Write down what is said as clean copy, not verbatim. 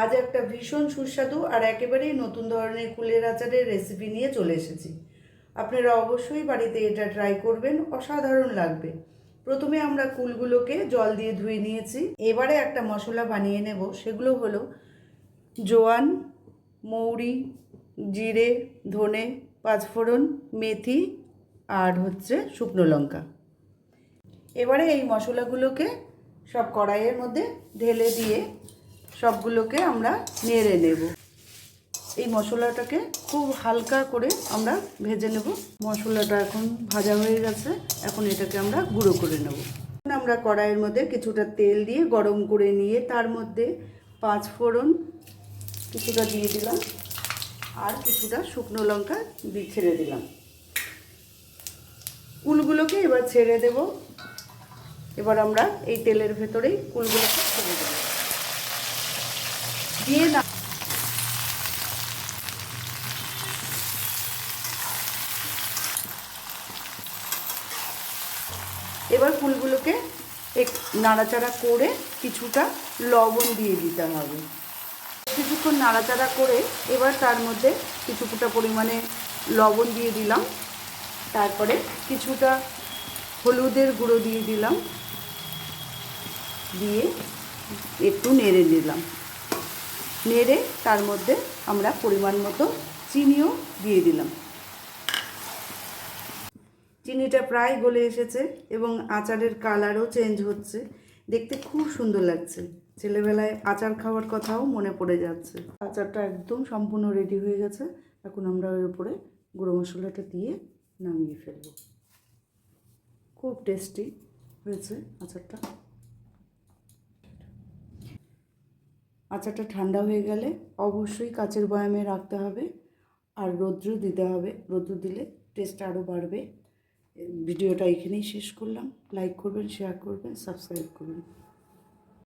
আজ একটা ভীষণ সুস্বাদু আর একেবারেই নতুন ধরনের কুলের আচারের রেসিপি নিয়ে চলে এসেছি। আপনারা অবশ্যই বাড়িতে এটা ট্রাই করবেন, অসাধারণ লাগবে। প্রথমে আমরা কুলগুলোকে জল দিয়ে ধুয়ে নিয়েছি। এবারে একটা মশলা বানিয়ে নেব, সেগুলো হলো জোয়ান, মৌরি, জিরে, ধনে, পাঁচফোড়ন, মেথি আর শুকনো লঙ্কা। এবারে এই মশলাগুলোকে সব কড়াইয়ের মধ্যে ঢেলে দিয়ে সবগুলোকে আমরা নেড়ে নেব। এই মশলাটাকে খুব হালকা করে আমরা ভেজে নেব। মশলাটা এখন ভাজা হয়ে গেছে, এখন এটাকে আমরা গুঁড়ো করে নেব। আমরা কড়াইয়ের মধ্যে কিছুটা তেল দিয়ে গরম করে নিয়ে তার মধ্যে পাঁচফোড়ন কিছুটা দিয়ে দিলাম আর কিছুটা শুকনো লঙ্কা ছেড়ে দিলাম। কুলগুলোকে এবার ছেড়ে দেব। এবার আমরা এই তেলের ভেতরেই কুলগুলোকে ছেড়ে দেব দিয়ে না এবার ফুলগুলোকে নাড়াচাড়া করে কিছুটা লবণ দিয়ে দিতে হবে। কিছুক্ষণ নাড়াচাড়া করে এবার তার মধ্যে কিছুটা পরিমাণে লবণ দিয়ে দিলাম, তারপরে কিছুটা হলুদের গুঁড়ো দিয়ে দিলাম, দিয়ে একটু নেড়ে নিলাম। নেড়ে তার মধ্যে আমরা পরিমাণ মতো চিনিও দিয়ে দিলাম। চিনিটা প্রায় গলে এসেছে এবং আচারের কালারও চেঞ্জ হচ্ছে, দেখতে খুব সুন্দর লাগছে। ছেলেবেলায় আচার খাওয়ার কথাও মনে পড়ে যাচ্ছে। আচারটা একদম সম্পূর্ণ রেডি হয়ে গেছে। এখন আমরা ওর উপরে গুঁড়ো মশলাটা দিয়ে নামিয়ে ফেলব। খুব টেস্টি হয়েছে আচারটা। আচারটা ঠান্ডা হয়ে গেলে অবশ্যই কাচের বয়ামে রাখতে হবে আর রৌদ্র দিতে হবে। রৌদ্র দিলে টেস্ট আরও বাড়বে। ভিডিওটা এখানেই শেষ করলাম। লাইক করবেন, শেয়ার করবেন, সাবস্ক্রাইব করবেন।